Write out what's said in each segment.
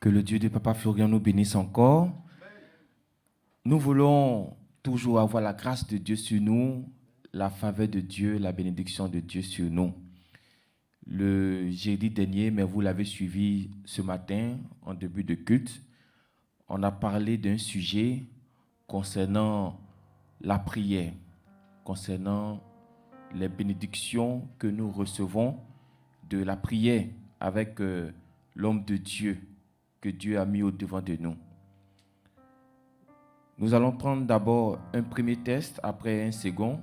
Que le Dieu de Papa Florian nous bénisse encore. Nous voulons toujours avoir la grâce de Dieu sur nous, la faveur de Dieu, la bénédiction de Dieu sur nous. Le jeudi dernier, mais vous l'avez suivi ce matin en début de culte, on a parlé d'un sujet concernant la prière, concernant les bénédictions que nous recevons de la prière avec l'homme de Dieu que Dieu a mis au-devant de nous. Nous allons prendre d'abord un premier test, après un second.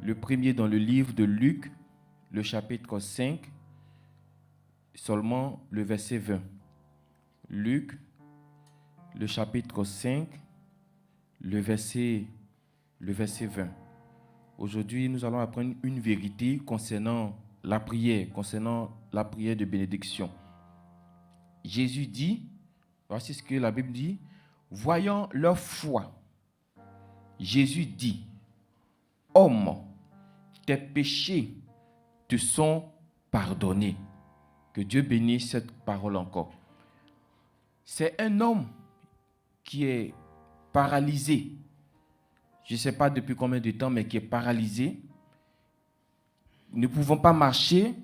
Le premier dans le livre de Luc, le chapitre 5, seulement le verset 20. Luc, le chapitre 5, le verset 20. Aujourd'hui, nous allons apprendre une vérité concernant la prière de bénédiction. Jésus dit, voici ce que la Bible dit, voyant leur foi, Jésus dit, homme, tes péchés te sont pardonnés. Que Dieu bénisse cette parole encore. C'est un homme qui est paralysé. Je ne sais pas depuis combien de temps, mais qui est paralysé. Ne pouvant pas marcher,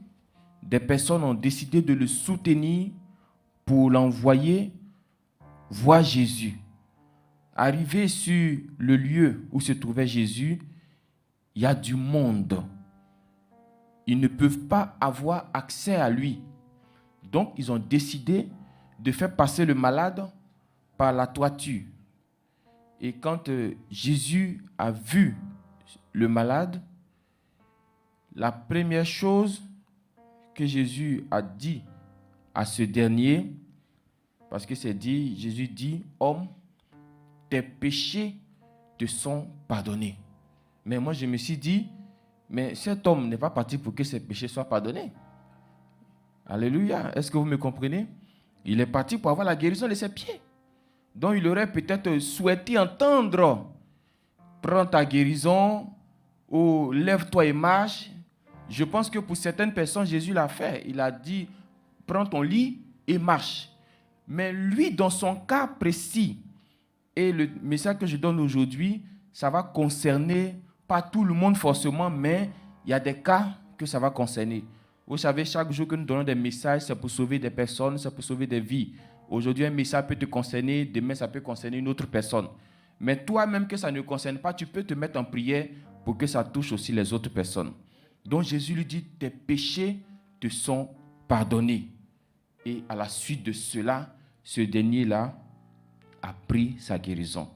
des personnes ont décidé de le soutenir pour l'envoyer voir Jésus. Arrivé sur le lieu où se trouvait Jésus, il y a du monde. Ils ne peuvent pas avoir accès à lui. Donc, ils ont décidé de faire passer le malade par la toiture. Et quand Jésus a vu le malade, la première chose que Jésus a dit à ce dernier, parce que c'est dit, Jésus dit, homme, tes péchés te sont pardonnés. Mais moi, je me suis dit, mais cet homme n'est pas parti pour que ses péchés soient pardonnés. Alléluia. Est-ce que vous me comprenez? Il est parti pour avoir la guérison de ses pieds. Donc, il aurait peut-être souhaité entendre, prends ta guérison, ou lève-toi et marche. Je pense que pour certaines personnes, Jésus l'a fait. Il a dit, prends ton lit et marche. Mais lui, dans son cas précis, et le message que je donne aujourd'hui, ça va concerner pas tout le monde forcément, mais il y a des cas que ça va concerner. Vous savez, chaque jour que nous donnons des messages, c'est pour sauver des personnes, c'est pour sauver des vies. Aujourd'hui, un message peut te concerner, demain, ça peut concerner une autre personne. Mais toi-même que ça ne concerne pas, tu peux te mettre en prière pour que ça touche aussi les autres personnes. Donc Jésus lui dit, tes péchés te sont pardonnés. Et à la suite de cela, ce dernier-là a pris sa guérison.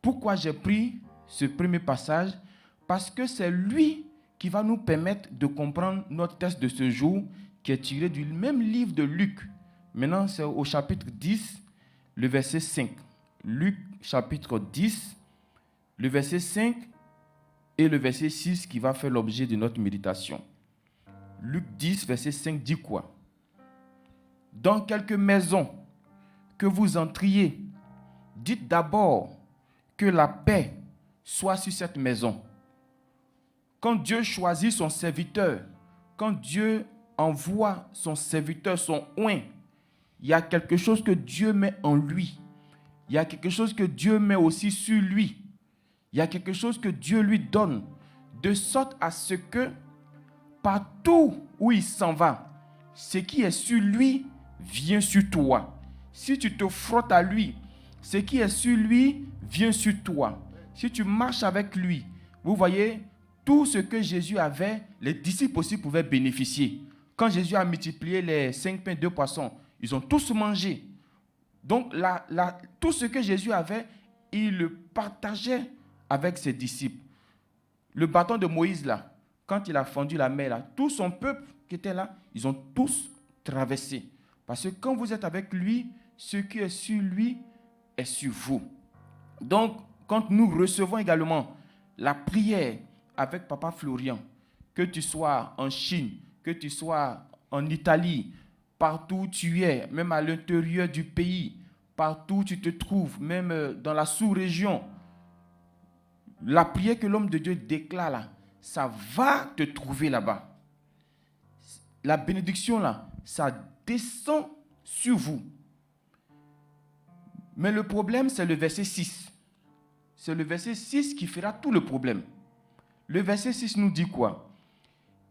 Pourquoi j'ai pris ce premier passage? Parce que c'est lui qui va nous permettre de comprendre notre texte de ce jour, qui est tiré du même livre de Luc. Maintenant, c'est au chapitre 10, le verset 5. Luc, chapitre 10, le verset 5 et le verset 6 qui va faire l'objet de notre méditation. Luc 10, verset 5 dit quoi? Dans quelque maison que vous entriez, dites d'abord que la paix soit sur cette maison. Quand Dieu choisit son serviteur, quand Dieu envoie son serviteur, son oint, il y a quelque chose que Dieu met en lui. Il y a quelque chose que Dieu met aussi sur lui. Il y a quelque chose que Dieu lui donne, de sorte à ce que partout où il s'en va, ce qui est sur lui vient sur toi. Si tu te frottes à lui, ce qui est sur lui vient sur toi. Si tu marches avec lui, vous voyez, tout ce que Jésus avait, les disciples aussi pouvaient bénéficier. Quand Jésus a multiplié les 5 pains et 2 poissons, ils ont tous mangé. Donc, tout ce que Jésus avait, il le partageait avec ses disciples. Le bâton de Moïse, là, quand il a fendu la mer, là, tout son peuple qui était là, ils ont tous traversé. Parce que quand vous êtes avec lui, ce qui est sur lui est sur vous. Donc, quand nous recevons également la prière avec Papa Florian, que tu sois en Chine, que tu sois en Italie, partout où tu es, même à l'intérieur du pays, partout où tu te trouves, même dans la sous-région, la prière que l'homme de Dieu déclare là, ça va te trouver là-bas. La bénédiction là, ça descend sur vous. Mais le problème, c'est le verset 6. C'est le verset 6 qui fera tout le problème. Le verset 6 nous dit quoi?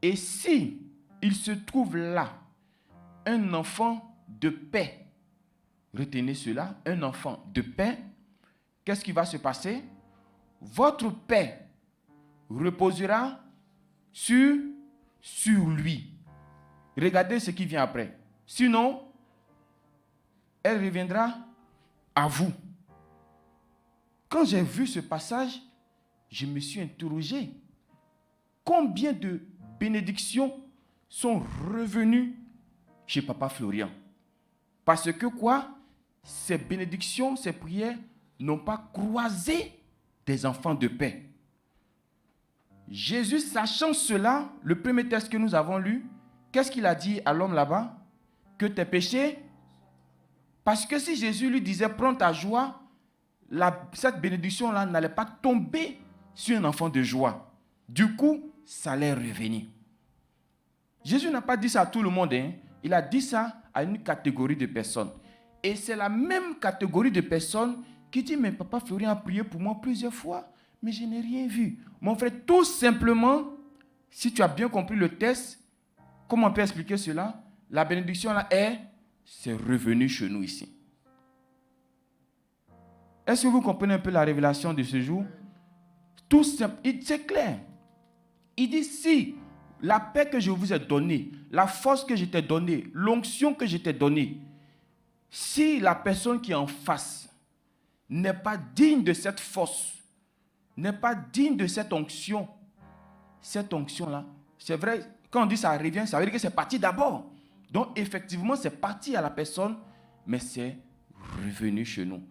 Et si il se trouve là un enfant de paix, retenez cela, un enfant de paix, qu'est-ce qui va se passer? Votre paix reposera sur lui. Regardez ce qui vient après. Sinon, elle reviendra à vous. Quand j'ai vu ce passage, je me suis interrogé. Combien de bénédictions sont revenues chez Papa Florian? Parce que quoi? Ces bénédictions, ces prières n'ont pas croisé des enfants de paix. Jésus, sachant cela, le premier texte que nous avons lu, qu'est-ce qu'il a dit à l'homme là-bas? Que tes péchés... Parce que si Jésus lui disait, prends ta joie, cette bénédiction-là n'allait pas tomber sur un enfant de joie. Du coup, ça allait revenir. Jésus n'a pas dit ça à tout le monde. Il a dit ça à une catégorie de personnes. Et c'est la même catégorie de personnes qui dit, mais Papa Florian a prié pour moi plusieurs fois, mais je n'ai rien vu. Mon frère, tout simplement, si tu as bien compris le texte, comment on peut expliquer cela? La bénédiction là c'est revenu chez nous ici. Est-ce que vous comprenez un peu la révélation de ce jour? Tout simple, c'est clair. Il dit, si la paix que je vous ai donnée, la force que je t'ai donnée, l'onction que je t'ai donnée, si la personne qui est en face n'est pas digne de cette force, n'est pas digne de cette onction-là, c'est vrai, quand on dit ça revient, ça veut dire que c'est parti d'abord. Donc, effectivement, c'est parti à la personne, mais c'est revenu chez nous.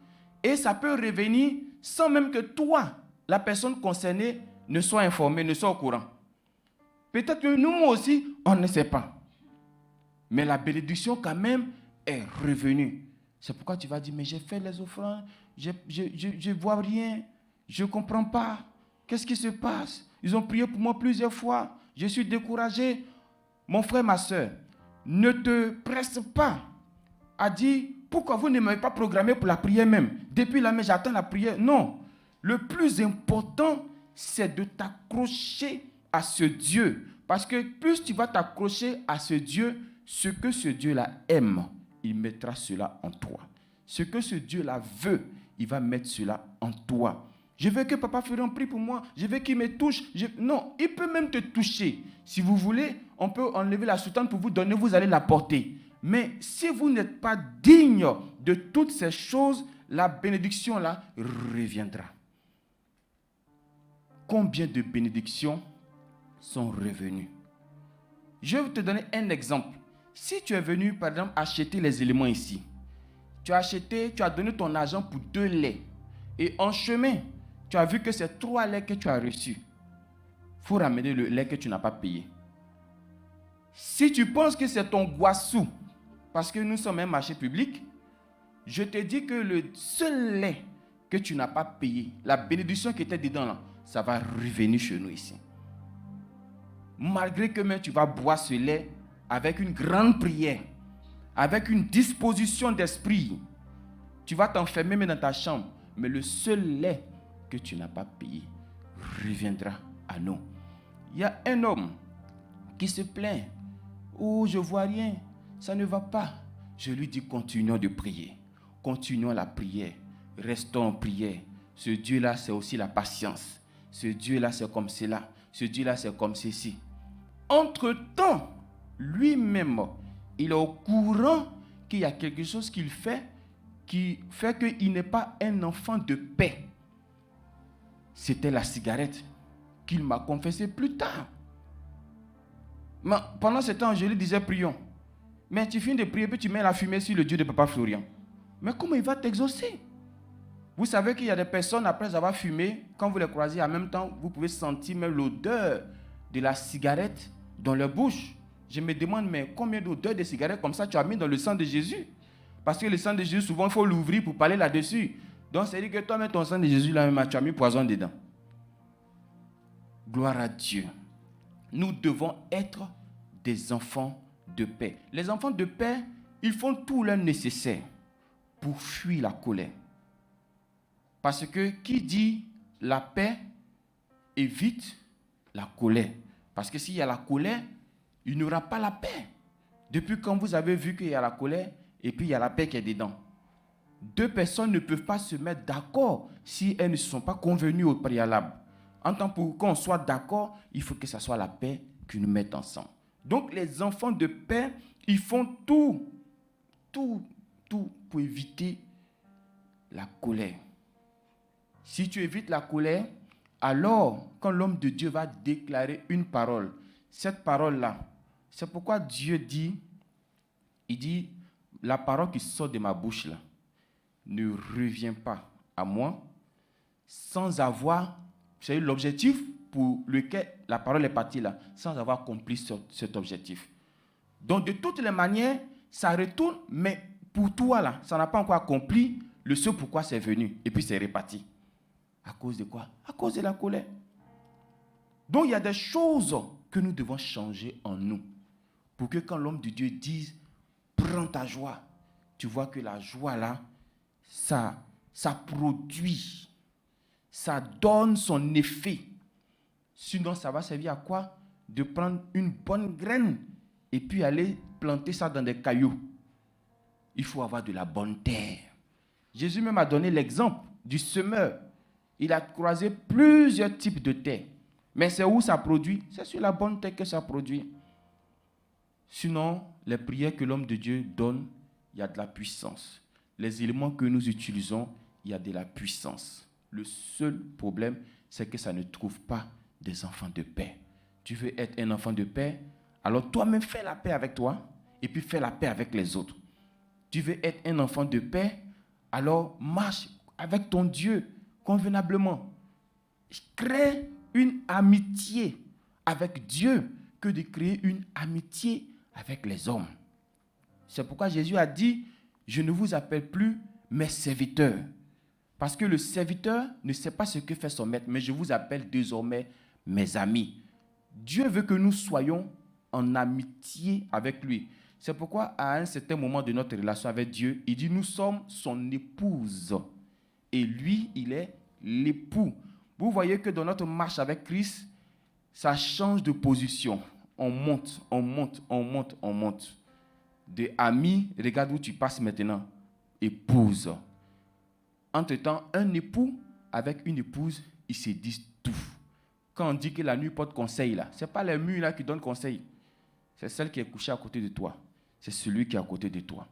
Et ça peut revenir sans même que toi, la personne concernée, ne soit informée, ne soit au courant. Peut-être que nous aussi, on ne sait pas. Mais la bénédiction, quand même, est revenue. C'est pourquoi tu vas dire, mais j'ai fait les offrandes, je ne vois rien, je ne comprends pas. Qu'est-ce qui se passe? Ils ont prié pour moi plusieurs fois, je suis découragé. Mon frère, ma soeur, ne te presse pas à dire, pourquoi vous ne m'avez pas programmé pour la prière même? Depuis la main, j'attends la prière. Non. Le plus important, c'est de t'accrocher à ce Dieu. Parce que plus tu vas t'accrocher à ce Dieu, ce que ce Dieu-là aime, il mettra cela en toi. Ce que ce Dieu-là veut, il va mettre cela en toi. Je veux que Papa Florian prie pour moi. Je veux qu'il me touche. Non, il peut même te toucher. Si vous voulez, on peut enlever la soutane pour vous donner, vous allez la porter. Mais si vous n'êtes pas digne de toutes ces choses, la bénédiction là reviendra. Combien de bénédictions sont revenues? Je vais te donner un exemple. Si tu es venu, par exemple, acheter les éléments ici, tu as donné ton argent pour 2 laits. Et en chemin, tu as vu que c'est 3 laits que tu as reçus. Il faut ramener le lait que tu n'as pas payé. Si tu penses que c'est ton goissou, parce que nous sommes un marché public, je te dis que le seul lait que tu n'as pas payé, la bénédiction qui était dedans là, ça va revenir chez nous ici. Malgré que même tu vas boire ce lait avec une grande prière, avec une disposition d'esprit, tu vas t'enfermer dans ta chambre, mais le seul lait que tu n'as pas payé reviendra à nous. Il y a un homme qui se plaint. Oh, je ne vois rien, ça ne va pas. Je lui dis, continuons de prier. Continuons la prière. Restons en prière. Ce Dieu-là, c'est aussi la patience. Ce Dieu-là, c'est comme cela. Ce Dieu-là, c'est comme ceci. Entre-temps, lui-même, il est au courant qu'il y a quelque chose qu'il fait qui fait qu'il n'est pas un enfant de paix. C'était la cigarette qu'il m'a confessé plus tard. Mais pendant ce temps, je lui disais, prions. Mais tu finis de prier, puis tu mets la fumée sur le Dieu de Papa Florian. Mais comment il va t'exaucer? Vous savez qu'il y a des personnes, après avoir fumé, quand vous les croisez en même temps, vous pouvez sentir même l'odeur de la cigarette dans leur bouche. Je me demande, mais combien d'odeurs de cigarettes comme ça tu as mis dans le sang de Jésus? Parce que le sang de Jésus, souvent, il faut l'ouvrir pour parler là-dessus. Donc, c'est-à-dire que toi, même ton sang de Jésus, là-même, tu as mis poison dedans. Gloire à Dieu. Nous devons être des enfants de paix. Les enfants de paix, ils font tout leur nécessaire pour fuir la colère. Parce que qui dit la paix évite la colère. Parce que s'il y a la colère, il n'y aura pas la paix. Depuis quand vous avez vu qu'il y a la colère et puis il y a la paix qui est dedans. Deux personnes ne peuvent pas se mettre d'accord si elles ne se sont pas convenues au préalable. En tant qu'on soit d'accord, il faut que ce soit la paix qui nous mette ensemble. Donc les enfants de paix, ils font tout pour éviter la colère. Si tu évites la colère, alors quand l'homme de Dieu va déclarer une parole, cette parole-là, c'est pourquoi Dieu dit, il dit, la parole qui sort de ma bouche là, ne revient pas à moi sans avoir, c'est l'objectif pour lequel la parole est partie là, sans avoir accompli cet objectif. Donc de toutes les manières, ça retourne, mais pour toi là, ça n'a pas encore accompli le ce pourquoi c'est venu, et puis c'est reparti. À cause de quoi? À cause de la colère. Donc il y a des choses que nous devons changer en nous, pour que quand l'homme de Dieu dise, prends ta joie, tu vois que la joie là, ça produit, ça donne son effet. Sinon, ça va servir à quoi? De prendre une bonne graine et puis aller planter ça dans des cailloux. Il faut avoir de la bonne terre. Jésus même a donné l'exemple du semeur. Il a croisé plusieurs types de terre. Mais c'est où ça produit? C'est sur la bonne terre que ça produit. Sinon, les prières que l'homme de Dieu donne, il y a de la puissance. Les éléments que nous utilisons, il y a de la puissance. Le seul problème, c'est que ça ne trouve pas des enfants de paix. Tu veux être un enfant de paix, alors toi-même fais la paix avec toi et puis fais la paix avec les autres. Tu veux être un enfant de paix, alors marche avec ton Dieu convenablement. Crée une amitié avec Dieu que de créer une amitié avec les hommes. C'est pourquoi Jésus a dit, je ne vous appelle plus mes serviteurs. Parce que le serviteur ne sait pas ce que fait son maître, mais je vous appelle désormais mes amis. Dieu veut que nous soyons en amitié avec lui. C'est pourquoi à un certain moment de notre relation avec Dieu, il dit, nous sommes son épouse. Et lui, il est l'époux. Vous voyez que dans notre marche avec Christ, ça change de position. On monte, on monte, on monte, on monte. De ami, regarde où tu passes maintenant. Épouse. Entre-temps, un époux avec une épouse, ils se disent tout. Quand on dit que la nuit porte conseil, là, ce n'est pas les murs là qui donnent conseil. C'est celle qui est couchée à côté de toi. C'est celui qui est à côté de toi.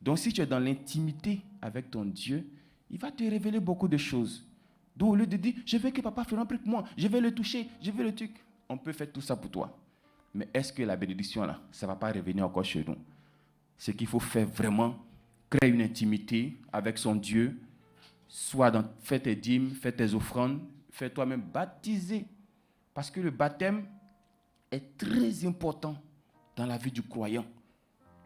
Donc si tu es dans l'intimité avec ton Dieu, il va te révéler beaucoup de choses. Donc au lieu de dire, je veux que papa fasse un truc pour moi, je vais le toucher, je vais le truc. On peut faire tout ça pour toi. Mais est-ce que la bénédiction là, ça ne va pas revenir encore chez nous? Ce qu'il faut faire vraiment, créer une intimité avec son Dieu, soit fais tes dîmes, fais tes offrandes, fais toi-même baptiser. Parce que le baptême est très important dans la vie du croyant.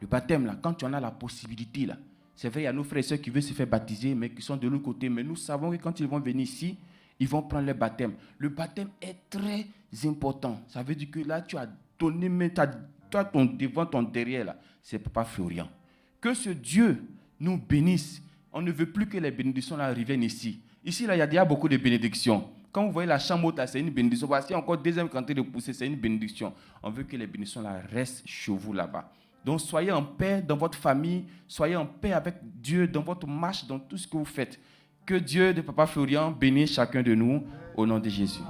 Le baptême, là, quand tu en as la possibilité, là, c'est vrai, il y a nos frères et sœurs qui veulent se faire baptiser, mais qui sont de l'autre côté. Mais nous savons que quand ils vont venir ici, ils vont prendre le baptême. Le baptême est très important. Ça veut dire que là, tu as donné, mais toi, ton devant, ton derrière, là, c'est Papa Florian. Que ce Dieu nous bénisse. On ne veut plus que les bénédictions là reviennent ici. Ici, là, il y a déjà beaucoup de bénédictions. Quand vous voyez la chambre haute, là, c'est une bénédiction. Voici encore deuxième quantité de poussée, c'est une bénédiction. On veut que les bénédictions là restent chez vous là-bas. Donc, soyez en paix dans votre famille, soyez en paix avec Dieu dans votre marche, dans tout ce que vous faites. Que Dieu de Papa Florian bénisse chacun de nous au nom de Jésus.